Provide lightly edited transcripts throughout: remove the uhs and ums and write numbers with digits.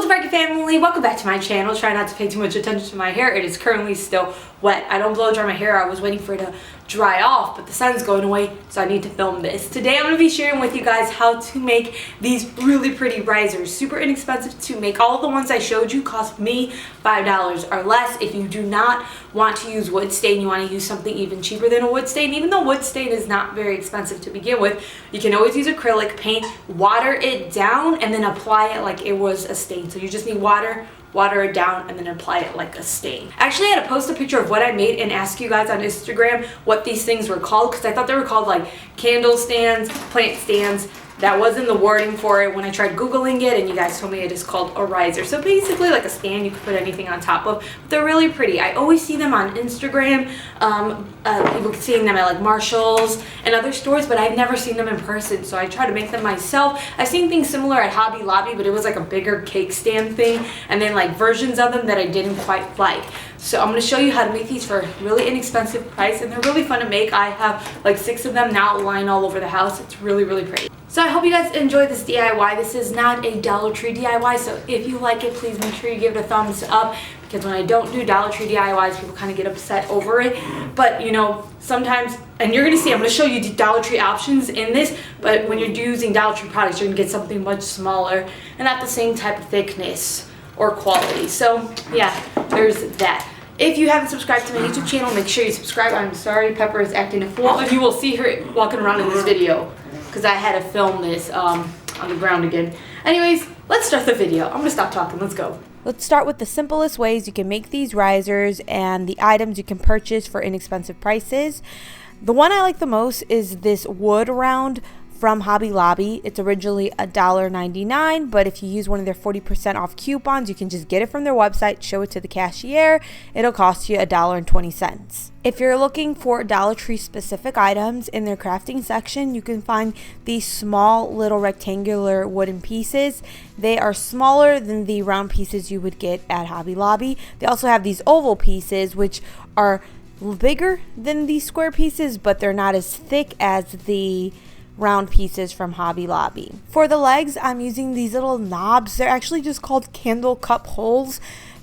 Sparky family, welcome back to my channel. Try not to pay too much attention to my hair. It is currently still wet. I don't blow dry my hair. I was waiting for it to dry off, but the sun's going away, so I need to film this. Today I'm going to be sharing with you guys how to make these really pretty risers. Super inexpensive to make. All of the ones I showed you cost me $5 or less. If you do not want to use wood stain, you want to use something even cheaper than a wood stain. Even though wood stain is not very expensive to begin with, you can always use acrylic paint, water it down, and then apply it like it was a stain. So you just need water it down, and then apply it like a stain. Actually, I had to post a picture of what I made and ask you guys on Instagram what these things were called, because I thought they were called like candle stands, plant stands. That wasn't the wording for it when I tried Googling it, and you guys told me it is called a riser. So basically like a stand you can put anything on top of. But they're really pretty. I always see them on Instagram. People seeing them at like Marshall's and other stores, but I've never seen them in person. So I try to make them myself. I've seen things similar at Hobby Lobby, but it was like a bigger cake stand thing, and then like versions of them that I didn't quite like. So I'm going to show you how to make these for a really inexpensive price, and they're really fun to make. I have like 6 of them now lying all over the house. It's really, really pretty. So I hope you guys enjoy this DIY. This is not a Dollar Tree DIY, so if you like it, please make sure you give it a thumbs up, because when I don't do Dollar Tree DIYs, people kind of get upset over it. But you know, sometimes, and you're going to see, I'm going to show you the Dollar Tree options in this, but when you're using Dollar Tree products, you're going to get something much smaller and not the same type of thickness or quality. So yeah, there's that. If you haven't subscribed to my YouTube channel, make sure you subscribe. I'm sorry, Pepper is acting a fool. You will see her walking around in this video, because I had to film this on the ground again. Anyways, let's start the video. I'm going to stop talking. Let's go. Let's start with the simplest ways you can make these risers and the items you can purchase for inexpensive prices. The one I like the most is this wood round from Hobby Lobby. It's originally $1.99, but if you use one of their 40% off coupons, you can just get it from their website, show it to the cashier. It'll cost you $1.20. If you're looking for Dollar Tree specific items in their crafting section, you can find these small little rectangular wooden pieces. They are smaller than the round pieces you would get at Hobby Lobby. They also have these oval pieces, which are bigger than these square pieces, but they're not as thick as the round pieces from Hobby Lobby. For the legs, I'm using these little knobs. They're actually just called candle cup holes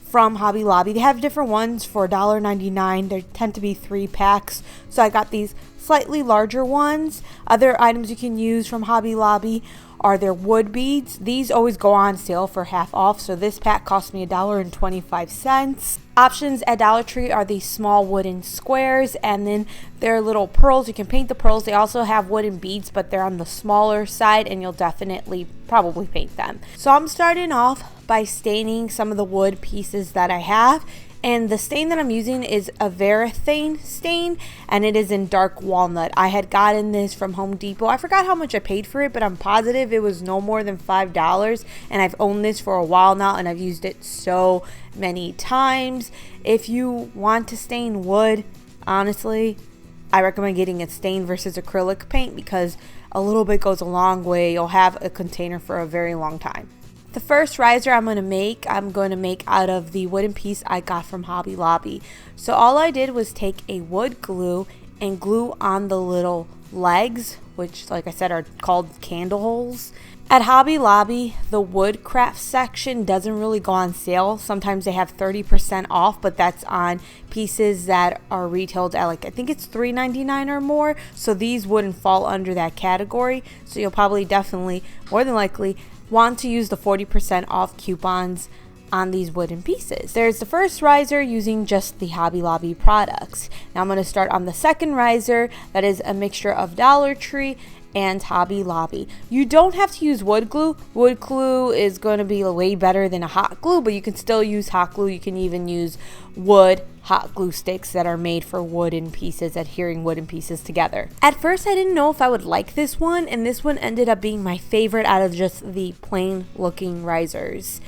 from Hobby Lobby. They have different ones for $1.99. They tend to be 3 packs, so I got these slightly larger ones. Other items you can use from Hobby Lobby are their wood beads. These always go on sale for half off, so this pack cost me $1.25. Options at Dollar Tree are these small wooden squares, and then their little pearls. You can paint the pearls. They also have wooden beads, but they're on the smaller side, and you'll definitely probably paint them. So I'm starting off by staining some of the wood pieces that I have. And the stain that I'm using is a Varathane stain, and it is in dark walnut. I had gotten this from Home Depot. I forgot how much I paid for it, but I'm positive it was no more than $5. And I've owned this for a while now, and I've used it so many times. If you want to stain wood, honestly, I recommend getting it stained versus acrylic paint, because a little bit goes a long way. You'll have a container for a very long time. The first riser I'm going to make out of the wooden piece I got from Hobby Lobby. So all I did was take a wood glue and glue on the little legs, which like I said are called candle holes. At Hobby Lobby, the wood craft section doesn't really go on sale. Sometimes they have 30% off, but that's on pieces that are retailed at like, I think it's $3.99 or more. So these wouldn't fall under that category. So you'll probably more than likely want to use the 40% off coupons on these wooden pieces. There's the first riser using just the Hobby Lobby products. Now I'm going to start on the second riser. That is a mixture of Dollar Tree and Hobby Lobby. You don't have to use wood glue. Wood glue is going to be way better than a hot glue, but you can still use hot glue. You can even use wood hot glue sticks that are made for wooden pieces, adhering wooden pieces together. At first I didn't know if I would like this one, and this one ended up being my favorite out of just the plain looking risers.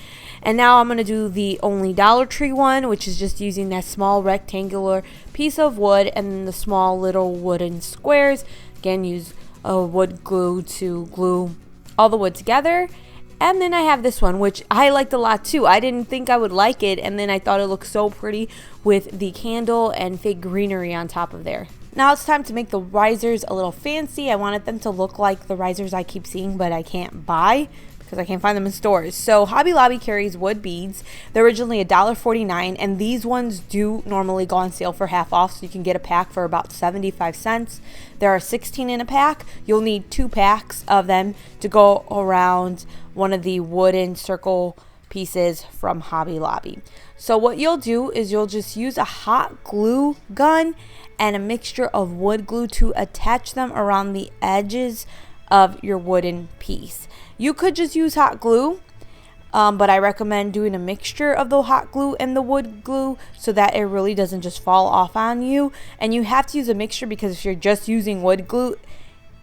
And now I'm going to do the only Dollar Tree one, which is just using that small rectangular piece of wood and then the small little wooden squares. Again, use a wood glue to glue all the wood together. And then I have this one, which I liked a lot too. I didn't think I would like it, and then I thought it looked so pretty with the candle and fake greenery on top of there. Now it's time to make the risers a little fancy. I wanted them to look like the risers I keep seeing but I can't buy, because I can't find them in stores. So Hobby Lobby carries wood beads. They're originally $1.49, and these ones do normally go on sale for half off, so you can get a pack for about 75 cents. There are 16 in a pack. You'll need 2 packs of them to go around one of the wooden circle pieces from Hobby Lobby. So what you'll do is you'll just use a hot glue gun and a mixture of wood glue to attach them around the edges of your wooden piece. You could just use hot glue, but I recommend doing a mixture of the hot glue and the wood glue so that it really doesn't just fall off on you. And you have to use a mixture because if you're just using wood glue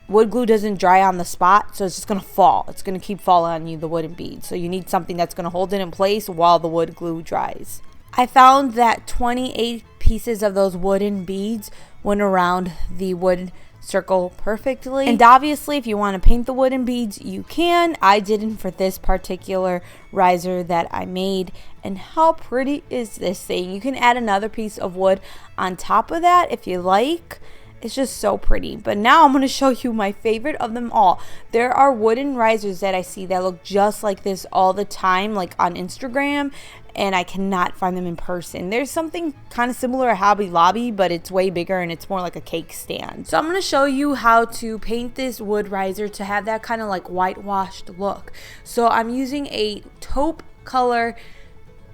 doesn't dry on the spot, so it's just going to fall. It's going to keep falling on you, the wooden bead. So you need something that's going to hold it in place while the wood glue dries. I found that 28 pieces of those wooden beads went around the wood circle perfectly. And obviously, if you want to paint the wooden beads, you can. I didn't for this particular riser that I made. And how pretty is this thing? You can add another piece of wood on top of that if you like. It's just so pretty. But now I'm going to show you my favorite of them all. There are wooden risers that I see that look just like this all the time, like on Instagram, and I cannot find them in person. There's something kind of similar at Hobby Lobby, but it's way bigger and it's more like a cake stand. So I'm going to show you how to paint this wood riser to have that kind of like whitewashed look. So I'm using a taupe color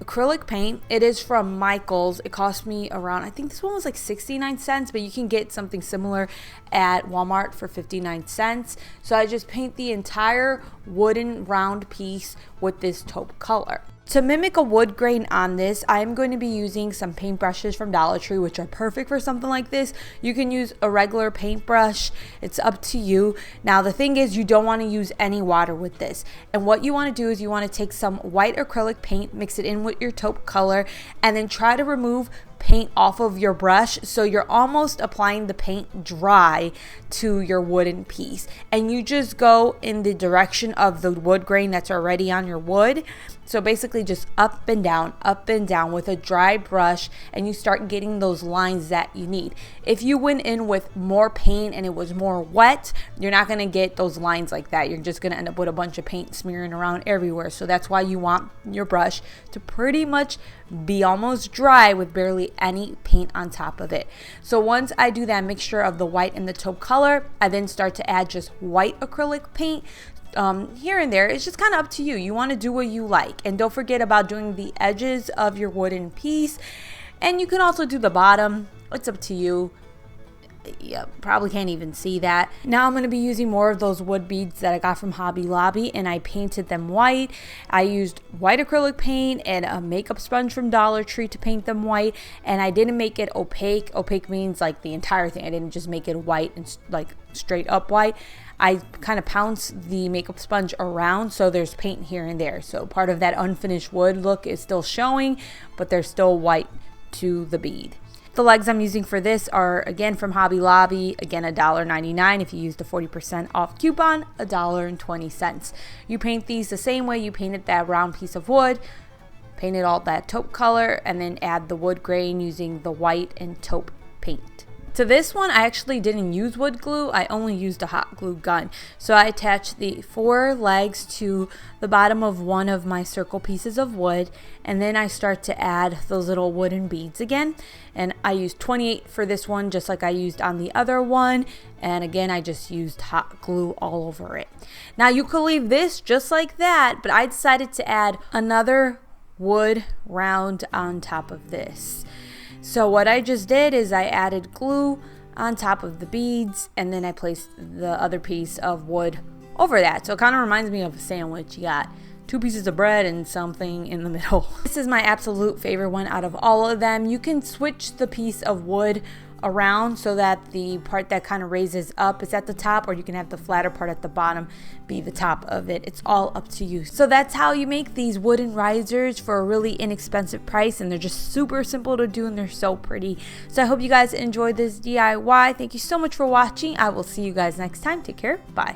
acrylic paint. It is from Michael's. It cost me around, I think this one was like 69 cents, but you can get something similar at Walmart for 59 cents. So I just paint the entire wooden round piece with this taupe color. To mimic a wood grain on this, I'm going to be using some paintbrushes from Dollar Tree, which are perfect for something like this. You can use a regular paintbrush. It's up to you. Now, the thing is, you don't want to use any water with this. And what you want to do is you want to take some white acrylic paint, mix it in with your taupe color, and then try to remove paint off of your brush so you're almost applying the paint dry to your wooden piece, and you just go in the direction of the wood grain that's already on your wood. So basically just up and down with a dry brush, and you start getting those lines that you need. If you went in with more paint and it was more wet, you're not going to get those lines like that. You're just going to end up with a bunch of paint smearing around everywhere. So that's why you want your brush to pretty much be almost dry with barely any paint on top of it. So once I do that mixture of the white and the taupe color, I then start to add just white acrylic paint here and there. It's just kind of up to you. You want to do what you like. And don't forget about doing the edges of your wooden piece. And you can also do the bottom. It's up to you. You probably can't even see that. Now I'm going to be using more of those wood beads that I got from Hobby Lobby, and I painted them white. I used white acrylic paint and a makeup sponge from Dollar Tree to paint them white, and I didn't make it opaque. Opaque means like the entire thing. I didn't just make it white and like straight up white. I kind of pounced the makeup sponge around so there's paint here and there. So part of that unfinished wood look is still showing, but they're still white to the bead. The legs I'm using for this are, again, from Hobby Lobby. Again, $1.99. If you use the 40% off coupon, $1.20. You paint these the same way you painted that round piece of wood. Paint it all that taupe color, and then add the wood grain using the white and taupe paint. To this one, I actually didn't use wood glue. I only used a hot glue gun. So I attached the 4 legs to the bottom of one of my circle pieces of wood, and then I start to add those little wooden beads again. And I used 28 for this one, just like I used on the other one. And again, I just used hot glue all over it. Now you could leave this just like that, but I decided to add another wood round on top of this. So what I just did is I added glue on top of the beads, and then I placed the other piece of wood over that. So it kind of reminds me of a sandwich. You got 2 pieces of bread and something in the middle. This is my absolute favorite one out of all of them. You can switch the piece of wood around so that the part that kind of raises up is at the top, or you can have the flatter part at the bottom be the top of it. It's all up to you. So that's how you make these wooden risers for a really inexpensive price, and they're just super simple to do, and they're so pretty. So I hope you guys enjoyed this DIY. Thank you so much for watching. I will see you guys next time. Take care. Bye.